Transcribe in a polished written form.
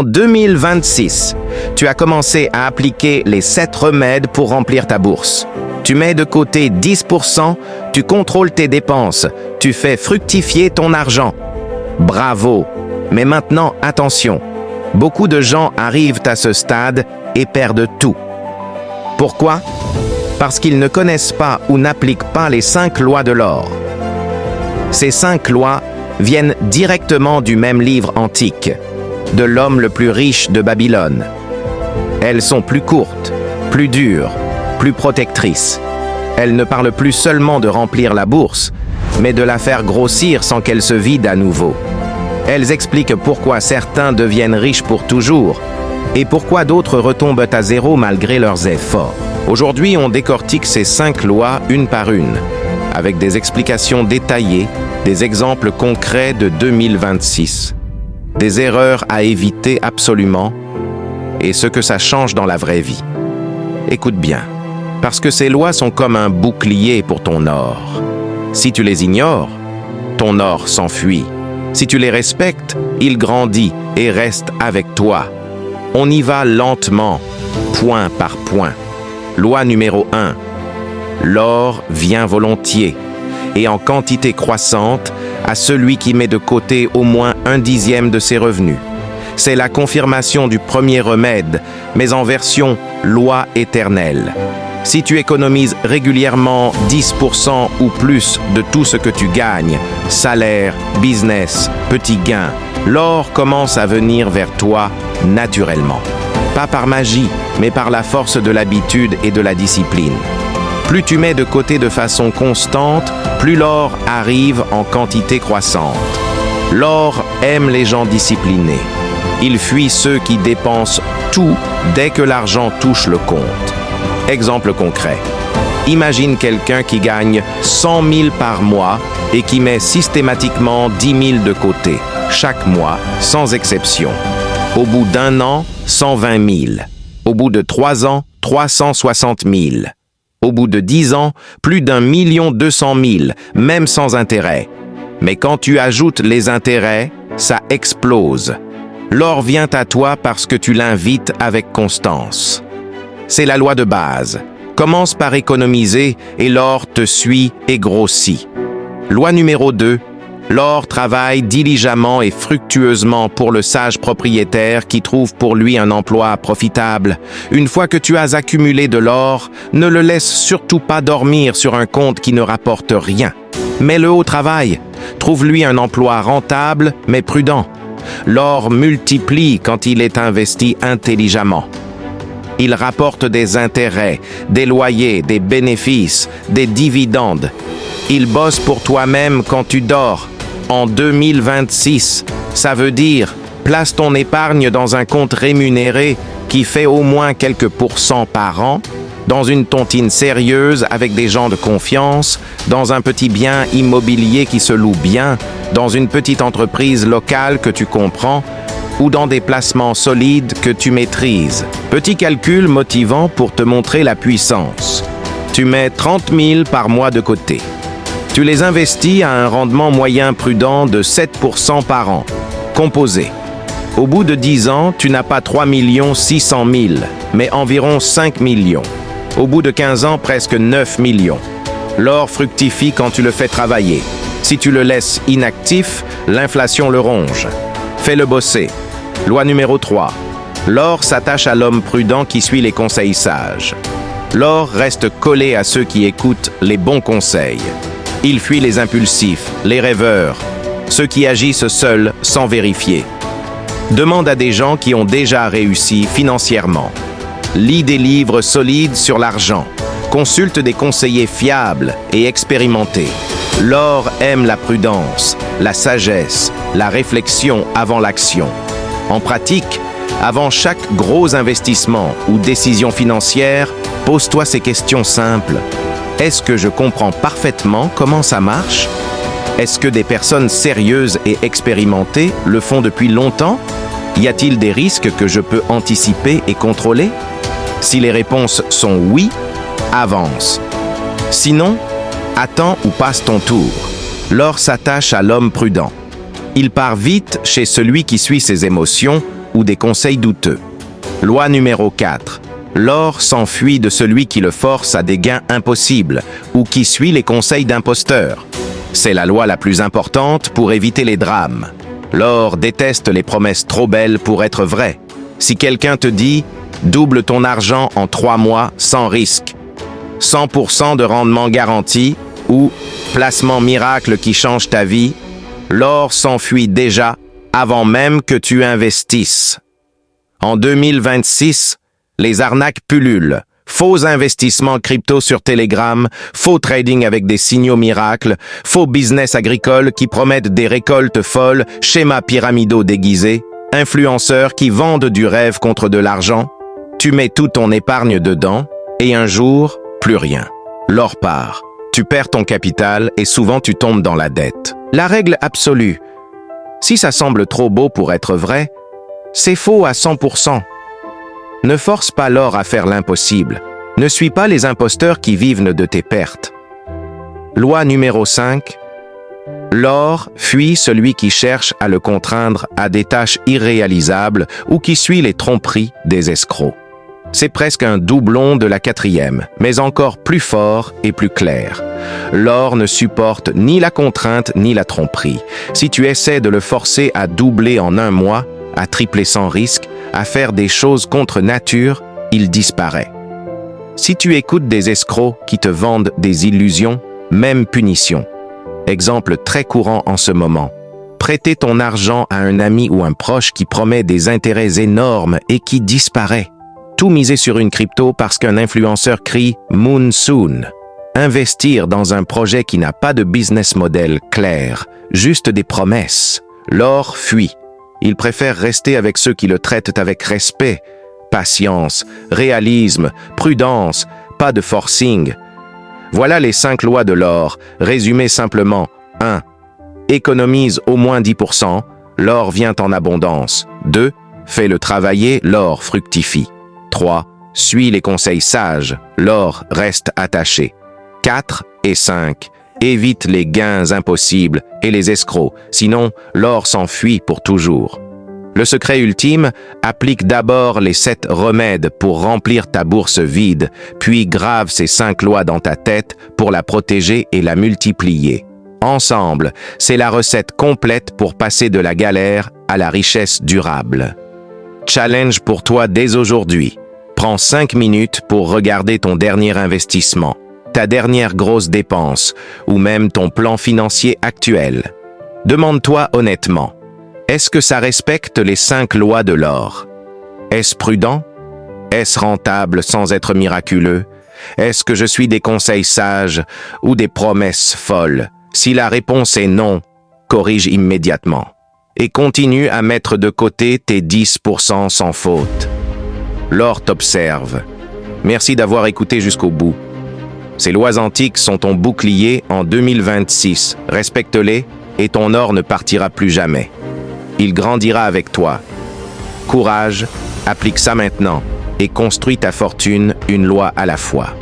En 2026, tu as commencé à appliquer les 7 remèdes pour remplir ta bourse. Tu mets de côté 10%, tu contrôles tes dépenses, tu fais fructifier ton argent. Bravo! Mais maintenant, attention, beaucoup de gens arrivent à ce stade et perdent tout. Pourquoi? Parce qu'ils ne connaissent pas ou n'appliquent pas les 5 lois de l'or. Ces 5 lois viennent directement du même livre antique, de l'homme le plus riche de Babylone. Elles sont plus courtes, plus dures, plus protectrices. Elles ne parlent plus seulement de remplir la bourse, mais de la faire grossir sans qu'elle se vide à nouveau. Elles expliquent pourquoi certains deviennent riches pour toujours et pourquoi d'autres retombent à zéro malgré leurs efforts. Aujourd'hui, on décortique ces 5 lois une par une, avec des explications détaillées, des exemples concrets de 2026, des erreurs à éviter absolument et ce que ça change dans la vraie vie. Écoute bien, parce que ces lois sont comme un bouclier pour ton or. Si tu les ignores, ton or s'enfuit. Si tu les respectes, il grandit et reste avec toi. On y va lentement, point par point. Loi numéro 1. L'or vient volontiers et en quantité croissante à celui qui met de côté au moins 1/10 de ses revenus. C'est la confirmation du premier remède, mais en version loi éternelle. Si tu économises régulièrement 10% ou plus de tout ce que tu gagnes, salaire, business, petits gains, l'or commence à venir vers toi naturellement. Pas par magie, mais par la force de l'habitude et de la discipline. Plus tu mets de côté de façon constante, plus l'or arrive en quantité croissante. L'or aime les gens disciplinés. Il fuit ceux qui dépensent tout dès que l'argent touche le compte. Exemple concret. Imagine quelqu'un qui gagne 100 000 par mois et qui met systématiquement 10 000 de côté, chaque mois, sans exception. Au bout d'1 an, 120 000. Au bout de 3 ans, 360 000. Au bout de 10 ans, plus d'1 200 000, même sans intérêt. Mais quand tu ajoutes les intérêts, ça explose. L'or vient à toi parce que tu l'invites avec constance. C'est la loi de base. Commence par économiser et l'or te suit et grossit. Loi numéro 2. L'or travaille diligemment et fructueusement pour le sage propriétaire qui trouve pour lui un emploi profitable. Une fois que tu as accumulé de l'or, ne le laisse surtout pas dormir sur un compte qui ne rapporte rien. Mets-le au travail. Trouve-lui un emploi rentable mais prudent. L'or multiplie quand il est investi intelligemment. Il rapporte des intérêts, des loyers, des bénéfices, des dividendes. Il bosse pour toi-même quand tu dors. En 2026, ça veut dire place ton épargne dans un compte rémunéré qui fait au moins quelques pourcents par an, dans une tontine sérieuse avec des gens de confiance, dans un petit bien immobilier qui se loue bien, dans une petite entreprise locale que tu comprends, ou dans des placements solides que tu maîtrises. Petit calcul motivant pour te montrer la puissance. Tu mets 30 000 par mois de côté. Tu les investis à un rendement moyen prudent de 7% par an, composé. Au bout de 10 ans, tu n'as pas 3 600 000, mais environ 5 millions. Au bout de 15 ans, presque 9 millions. L'or fructifie quand tu le fais travailler. Si tu le laisses inactif, l'inflation le ronge. Fais-le bosser. Loi numéro 3. L'or s'attache à l'homme prudent qui suit les conseils sages. L'or reste collé à ceux qui écoutent les bons conseils. Il fuit les impulsifs, les rêveurs, ceux qui agissent seuls sans vérifier. Demande à des gens qui ont déjà réussi financièrement. Lis des livres solides sur l'argent. Consulte des conseillers fiables et expérimentés. L'or aime la prudence, la sagesse, la réflexion avant l'action. En pratique, avant chaque gros investissement ou décision financière, pose-toi ces questions simples. Est-ce que je comprends parfaitement comment ça marche? Est-ce que des personnes sérieuses et expérimentées le font depuis longtemps? Y a-t-il des risques que je peux anticiper et contrôler? Si les réponses sont oui, avance. Sinon, attends ou passe ton tour. L'or s'attache à l'homme prudent. Il part vite chez celui qui suit ses émotions, ou des conseils douteux. Loi numéro 4. L'or s'enfuit de celui qui le force à des gains impossibles ou qui suit les conseils d'imposteurs. C'est la loi la plus importante pour éviter les drames. L'or déteste les promesses trop belles pour être vraies. Si quelqu'un te dit « double ton argent en 3 mois sans risque », 100% de rendement garanti ou « placement miracle qui change ta vie », l'or s'enfuit déjà avant même que tu investisses. En 2026, les arnaques pullulent. Faux investissements crypto sur Telegram, faux trading avec des signaux miracles, faux business agricole qui promettent des récoltes folles, schémas pyramidaux déguisés, influenceurs qui vendent du rêve contre de l'argent. Tu mets toute ton épargne dedans et un jour, plus rien. L'or part. Tu perds ton capital et souvent tu tombes dans la dette. La règle absolue. Si ça semble trop beau pour être vrai, c'est faux à 100%. Ne force pas l'or à faire l'impossible. Ne suis pas les imposteurs qui vivent de tes pertes. Loi numéro 5. L'or fuit celui qui cherche à le contraindre à des tâches irréalisables ou qui suit les tromperies des escrocs. C'est presque un doublon de la 4e, mais encore plus fort et plus clair. L'or ne supporte ni la contrainte ni la tromperie. Si tu essaies de le forcer à doubler en 1 mois, à tripler sans risque, à faire des choses contre nature, il disparaît. Si tu écoutes des escrocs qui te vendent des illusions, même punition. Exemple très courant en ce moment. Prêter ton argent à un ami ou un proche qui promet des intérêts énormes et qui disparaît. Tout miser sur une crypto parce qu'un influenceur crie « Moon soon ». Investir dans un projet qui n'a pas de business model clair, juste des promesses. L'or fuit. Il préfère rester avec ceux qui le traitent avec respect. Patience, réalisme, prudence, pas de forcing. Voilà les 5 lois de l'or, résumées simplement. 1. Économise au moins 10%, l'or vient en abondance. 2. Fais-le travailler, l'or fructifie. 3. Suis les conseils sages, l'or reste attaché. 4 et 5. Évite les gains impossibles et les escrocs, sinon l'or s'enfuit pour toujours. Le secret ultime, applique d'abord les 7 remèdes pour remplir ta bourse vide, puis grave ces 5 lois dans ta tête pour la protéger et la multiplier. Ensemble, c'est la recette complète pour passer de la galère à la richesse durable. Challenge pour toi dès aujourd'hui. Prends 5 minutes pour regarder ton dernier investissement, ta dernière grosse dépense, ou même ton plan financier actuel. Demande-toi honnêtement, est-ce que ça respecte les 5 lois de l'or? Est-ce prudent? Est-ce rentable sans être miraculeux? Est-ce que je suis des conseils sages ou des promesses folles? Si la réponse est non, corrige immédiatement. Et continue à mettre de côté tes 10% sans faute. L'or t'observe. Merci d'avoir écouté jusqu'au bout. Ces lois antiques sont ton bouclier en 2026. Respecte-les et ton or ne partira plus jamais. Il grandira avec toi. Courage, applique ça maintenant et construis ta fortune une loi à la fois.